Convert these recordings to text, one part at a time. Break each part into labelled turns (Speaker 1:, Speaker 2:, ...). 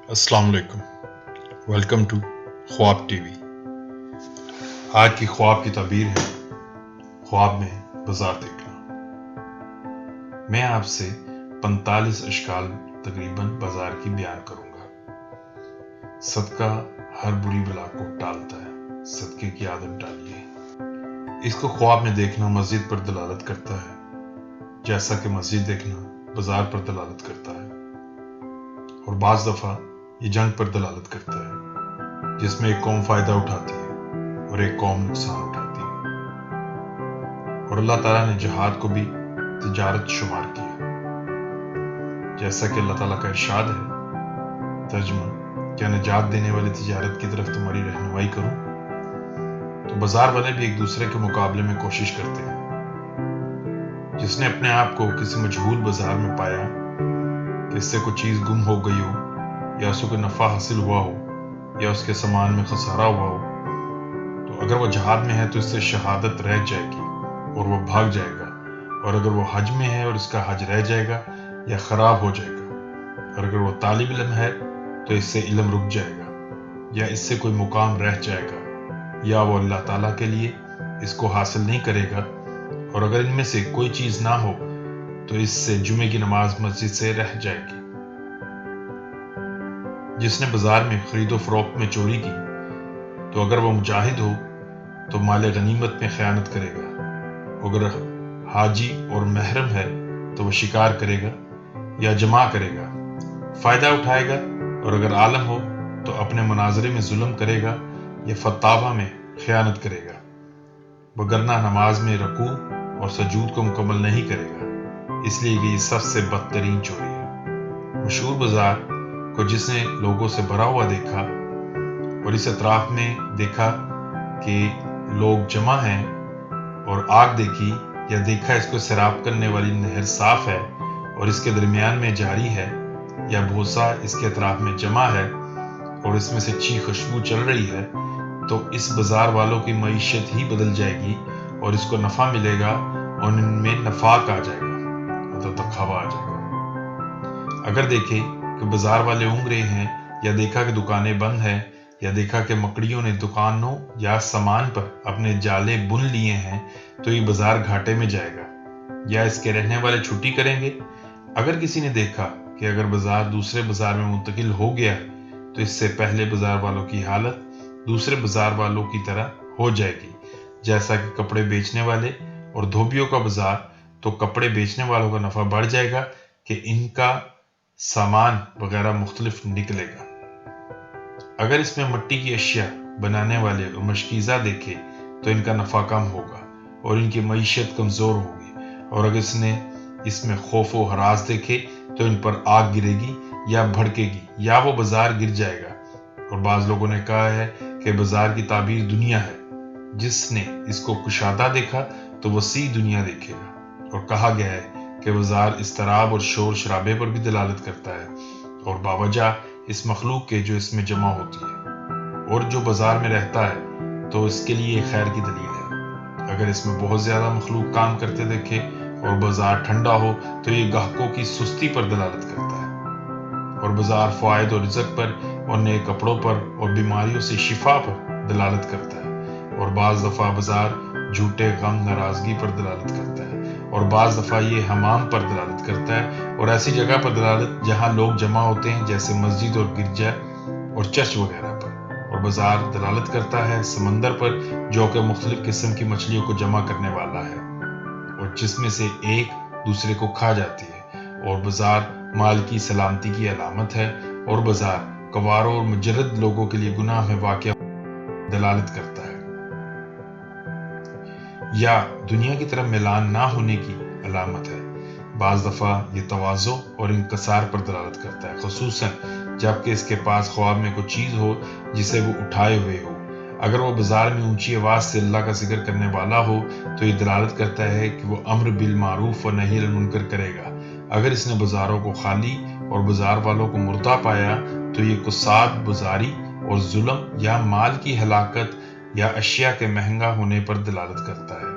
Speaker 1: अस्सलाम वालेकुम। Welcome to ख्वाब टीवी। आज की ख्वाब की ताबीर है ख्वाब में बाजार देखना। मैं आपसे 45 अशकाल तकरीबन बाजार की बयान करूंगा। सदका हर बुरी बला को टालता है, सदके की आदत डालिए। इसको ख्वाब में देखना मस्जिद पर दलालत करता है, जैसा कि मस्जिद देखना बाजार पर दलालत करता है। और बाज दफा ये जंग पर दलालत करता है, जिसमें एक कौम फायदा उठाती है और एक कौम नुकसान उठाती है। और अल्लाह ताला ने जिहाद को भी तिजारत शुमार किया, जैसा कि अल्लाह ताला का इरशाद है। तर्जुमा, क्या निजात देने वाली तिजारत की तरफ तुम्हारी रहनुमाई करूं? तो बाजार वाले भी एक दूसरे के मुकाबले में कोशिश करते हैं। जिसने अपने आप को किसी मजहूल बाजार में पाया कि इससे कोई चीज गुम हो गई हो, या उसको कोई नफा हासिल हुआ हो, या उसके सामान में खसारा हुआ हो, तो अगर वो जहाद में है तो इससे शहादत रह जाएगी और वो भाग जाएगा। और अगर वो हज में है और इसका हज रह जाएगा या खराब हो जाएगा। और अगर वो तालिब इल्म है तो इससे इल्म रुक जाएगा, या इससे कोई मुकाम रह जाएगा, या वो अल्लाह ताला के लिए इसको हासिल नहीं करेगा। और अगर इनमें से कोई चीज ना हो तो इससे जुमे की नमाज मस्जिद से रह जाएगी। जिसने बाजार में खरीदो फरोख्त में चोरी की, तो अगर वो मुजाहिद हो तो माले गनीमत में खयानत करेगा। अगर हाजी और महरम है तो वह शिकार करेगा या जमा करेगा, फायदा उठाएगा। और अगर आलम हो तो अपने मुनाजरे में जुल्म करेगा या फतावा में खयानत करेगा, वगरना नमाज में रकू और सजूद को मुकम्मल नहीं करेगा, इसलिए कि ये सबसे बदतरीन चोरी है। मशहूर बाजार को जिसने लोगों से भरा हुआ देखा और इस अतराफ में देखा कि लोग जमा हैं, और आग देखी या देखा इसको सैराब करने वाली नहर साफ है और इसके दरमियान में जारी है, या भूसा इसके अतराफ में जमा है और इसमें से अच्छी खुशबू चल रही है, तो इस बाजार वालों की मईशत ही बदल जाएगी और इसको नफा मिलेगा और इनमें नफाक आ जाएगा, मतलब तखावा आ जाएगा। अगर देखे कि बाजार वाले ऊँग रहे हैं, या देखा कि दुकानें बंद हैं, या देखा कि मकड़ियों ने दुकानों या सामान पर अपने जाले बुन लिए हैं, तो ये बाजार घाटे में जाएगा, या इसके रहने वाले छुट्टी करेंगे। अगर किसी ने देखा कि अगर बाजार दूसरे बाजार में मुंतकिल हो गया है, तो इससे पहले बाजार वालों की हालत दूसरे बाजार वालों की तरह हो जाएगी। जैसा कि कपड़े बेचने वाले और धोबियों का बाजार, तो कपड़े बेचने वालों का नफा बढ़ जाएगा कि इनका सामान वगैरह मुख्तलिफ निकलेगा। अगर इसमें मिट्टी की अशिया बनाने वाले और मशकीज़ा देखे तो इनका नफा कम होगा और इनकी मईशत कमजोर होगी। और अगर इसमें खौफ व हरास देखे तो इन पर आग गिरेगी या भड़केगी, या वो बाजार गिर जाएगा। और बाज लोगों ने कहा है कि बाजार की ताबीर दुनिया है, जिसने इसको कुशादा देखा तो वसी दुनिया देखेगा। और कहा गया है कि बाजार इस्तराब और शोर शराबे पर भी दलालत करता है, और बावजह इस मखलूक के जो इसमें जमा होती है। और जो बाजार में रहता है तो इसके लिए खैर की दलील है। अगर इसमें बहुत ज्यादा मखलूक काम करते देखे और बाजार ठंडा हो तो ये गाहकों की सुस्ती पर दलालत करता है। और बाजार फायद और रिज़्क पर और नए कपड़ों पर और बीमारियों से शिफा पर दलालत करता है। और बाज दफा बाजार झूठे गम नाराजगी पर दलालत करता है, और बाज दफा ये हमाम पर दलालत करता है, और ऐसी जगह पर दलालत जहां लोग जमा होते हैं, जैसे मस्जिद और गिरजा और चर्च वगैरह पर। और बाजार दलालत करता है समंदर पर, जो कि मुख्तलिफ किस्म की मछलियों को जमा करने वाला है और जिसमें से एक दूसरे को खा जाती है। और बाजार माल की सलामती की अलामत है। और बाजार कवारों और मुजर्रद लोगों के लिए गुनाह में वाक़या दलालत करता है, या दुनिया की तरफ मिलान ना होने की अलामत है। बाज दफा ये तवाज़ो और इंकसार पर दलालत करता है, खुसूसन जबकि इसके पास ख्वाब में कोई चीज़ हो जिसे वो उठाए हुए हो। अगर वो बाजार में ऊंची आवाज़ से अल्लाह का जिक्र करने वाला हो तो ये दलालत करता है कि वो अम्र बिल मारूफ व नही अनिल मुनकर करेगा। अगर इसने बाजारों को खाली और बाजार वालों को मुर्दा पाया तो ये कुसाद बाजारी और जुल्म या माल की हलाकत या अशिया के महंगा होने पर दलालत करता है,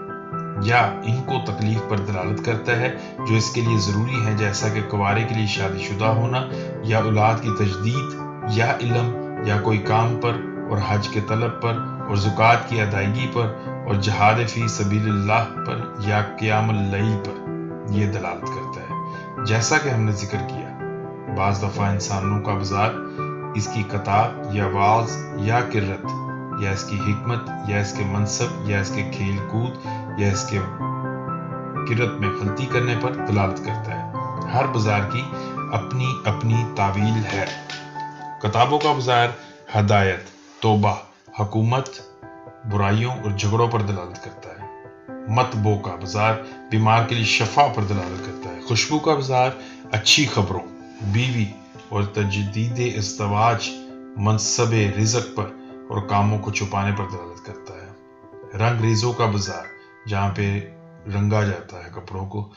Speaker 1: या इनको तकलीफ पर दलालत करता है जो इसके लिए ज़रूरी है, जैसा कि कुंवारे के लिए शादीशुदा होना या औलाद की तजदीद یا علم یا کوئی کام پر اور حج کے طلب پر اور زکوٰۃ کی ادائیگی پر اور جہاد فی سبیل اللہ پر یا قیام اللیل پر یہ دلالت کرتا ہے۔ جیسا کہ ہم نے ذکر کیا، بعض دفعہ انسانوں کا بازار اس کی کتاب یا واعظ یا قرت یا اس کی حکمت یا اس کے منصب یا اس کے کھیل کود یا اس کے قرت میں غلطی کرنے پر دلالت کرتا ہے۔ ہر بازار کی اپنی اپنی تعویل ہے۔ کتابوں کا بازار ہدایت، توبہ، حکومت، برائیوں اور جھگڑوں پر دلالت کرتا ہے۔ مطبوع کا بازار بیمار کے لیے شفا پر دلالت کرتا ہے۔ خوشبو کا بازار اچھی خبروں، بیوی اور تجدید ازدواج، منصب رزق پر اور کاموں کو چھپانے پر دلالت کرتا ہے۔ رنگ ریزوں کا بازار جہاں پہ رنگا جاتا ہے کپڑوں کو،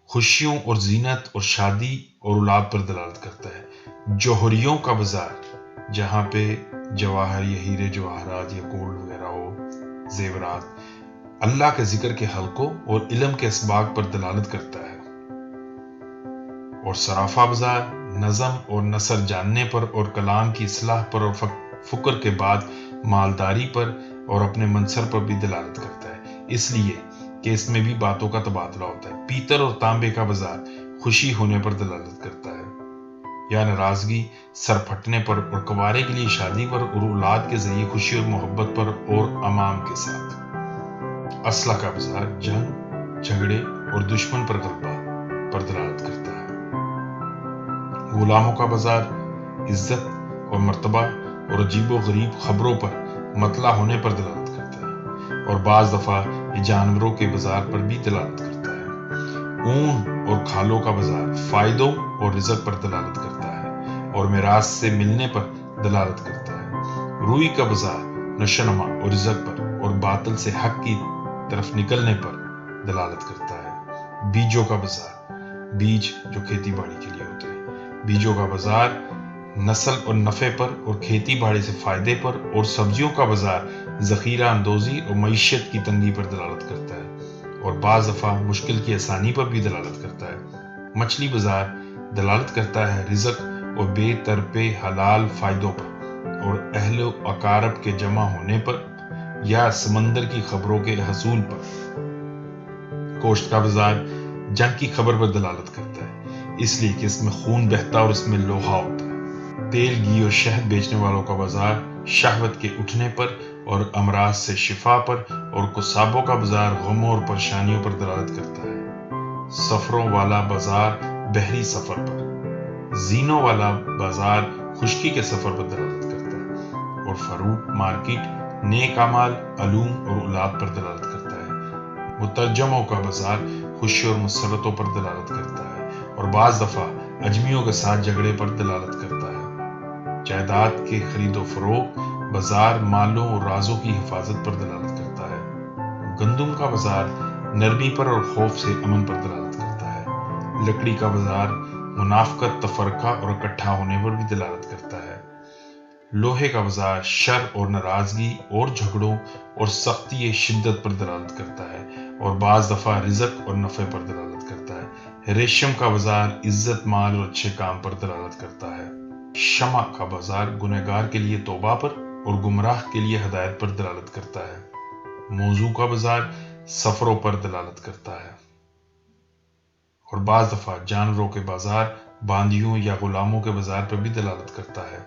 Speaker 1: خوشیوں اور زینت اور شادی اور اولاد پر دلالت کرتا ہے۔ جوہریوں کا بازار جہاں پہ جواہر یا ہیرے جواہرات یا گولڈ وغیرہ ہو، زیورات، اللہ کے ذکر کے حلقوں اور علم کے اسباق پر دلالت کرتا ہے۔ اور صرافہ بازار نظم اور نثر جاننے پر اور کلام کی اصلاح پر اور فکر کے بعد مالداری پر اور اپنے منصر پر بھی دلالت کرتا ہے، اس لیے کہ اس میں بھی باتوں کا تبادلہ ہوتا ہے۔ پیتل اور تانبے کا بازار خوشی ہونے پر دلالت کرتا ہے یا ناراضگی، سر پھٹنے پر اور کنوارے کے لیے شادی پر اور اولاد کے ذریعے خوشی اور محبت پر اور امام کے ساتھ۔ اسلحہ کا بازار جنگ، جھگڑے اور دشمن پر غلبہ پر دلالت کرتا ہے۔ غلاموں کا بازار عزت اور مرتبہ اور عجیب و غریب خبروں پر مطلع ہونے پر دلالت کرتا ہے، اور بعض دفعہ یہ جانوروں کے بازار پر بھی دلالت کرتا ہے۔ اون اور کھالوں کا بازار فائدوں اور رزق پر دلالت کرتا ہے اور میراث سے ملنے پر دلالت کرتا ہے۔ روئی کا بازار نشوونما اور رزق پر اور باطل سے حق کی طرف نکلنے پر دلالت کرتا ہے۔ بیجوں کا بازار بیج جو کھیتی باڑی کے لیے ہوتے ہیں، بیجوں کا بازار نسل اور نفع پر اور کھیتی باڑی سے فائدے پر، اور سبزیوں کا بازار ذخیرہ اندوزی اور معیشت کی تنگی پر دلالت کرتا ہے اور بعض دفعہ مشکل کی آسانی پر بھی دلالت کرتا ہے۔ مچھلی بازار دلالت کرتا ہے رزق اور بے طرفِ حلال فائدوں پر اور اہل و اقارب کے جمع ہونے پر یا سمندر کی خبروں کے حصول پر۔ گوشت کا بازار جنگ کی خبر پر دلالت کرتا ہے، اس لیے کہ اس میں خون بہتا اور اس میں لوہا ہوتا ہے۔ تیل، گھی اور شہد بیچنے والوں کا بازار شہوت کے اٹھنے پر اور امراض سے شفا پر، اور قصابوں کا بازار غموں اور پریشانیوں پر دلالت کرتا ہے۔ سفروں والا بازار بحری سفر پر، زینوں والا بازار خشکی کے سفر پر دلالت کرتا ہے، اور فروٹ مارکیٹ نیک اعمال، علوم اور اولاد پر دلالت کرتا ہے۔ مترجموں کا بازار خوشی اور مسرتوں پر دلالت کرتا ہے اور بعض دفعہ اجمیوں کے ساتھ جھگڑے پر دلالت کرتا ہے۔ جائیداد کے خرید و فروخت بازار مالوں اور رازوں کی حفاظت پر دلالت کرتا ہے۔ گندم کا بازار نرمی پر اور خوف سے امن پر دلالت کرتا ہے۔ لکڑی کا بازار منافقت، تفرقہ اور اکٹھا ہونے پر بھی دلالت کرتا ہے۔ لوہے کا بازار شر اور ناراضگی اور جھگڑوں اور سختی شدت پر دلالت کرتا ہے اور بعض دفعہ رزق اور نفع پر دلالت کرتا ہے۔ ریشم کا بازار عزت، مال اور اچھے کام پر دلالت کرتا ہے۔ شمع کا بازار گنہگار کے لیے توبہ پر اور گمراہ کے لیے ہدایت پر دلالت کرتا ہے۔ موضوع کا بازار سفروں پر دلالت کرتا ہے اور بعض دفعہ جانوروں کے بازار باندیوں یا غلاموں کے بازار پر بھی دلالت کرتا ہے۔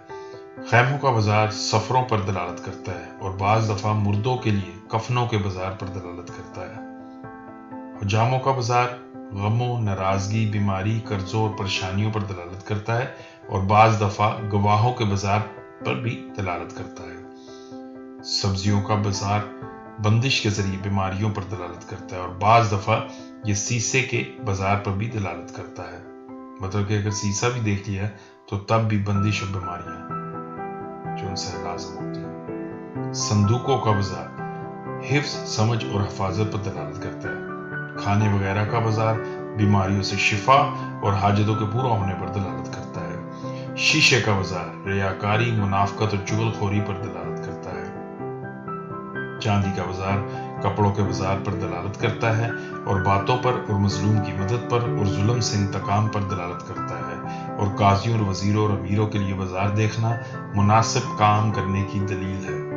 Speaker 1: خیموں کا بازار سفروں پر دلالت کرتا ہے اور بعض دفعہ مردوں کے لیے کفنوں کے بازار پر دلالت کرتا ہے۔ حجاموں کا بازار غموں، ناراضگی، بیماری، قرضوں اور پریشانیوں پر دلالت کرتا ہے اور بعض دفعہ گواہوں کے بازار پر بھی دلالت کرتا ہے۔ سبزیوں کا بازار بندش کے ذریعے بیماریوں پر دلالت کرتا ہے اور بعض دفعہ یہ سیسے کے بازار پر بھی دلالت کرتا ہے، مطلب کہ اگر سیسا بھی دیکھ لیا تو تب بھی بندش اور بیماریاں جو ان سے لازم ہوتی ہیں۔ صندوقوں کا بازار حفظ، سمجھ اور حفاظت پر دلالت کرتا ہے۔ کھانے وغیرہ کا بازار بیماریوں سے شفا اور حاجتوں کے پورا ہونے پر دلالت کرتا ہے۔ شیشے کا بازار ریاکاری، منافقت اور چغل خوری پر دلالت کرتا ہے۔ چاندی کا بازار کپڑوں کے بازار پر دلالت کرتا ہے اور باتوں پر اور مظلوم کی مدد پر اور ظلم سے انتقام پر دلالت کرتا ہے اور قاضیوں اور وزیروں اور امیروں کے لیے بازار دیکھنا مناسب کام کرنے کی دلیل ہے۔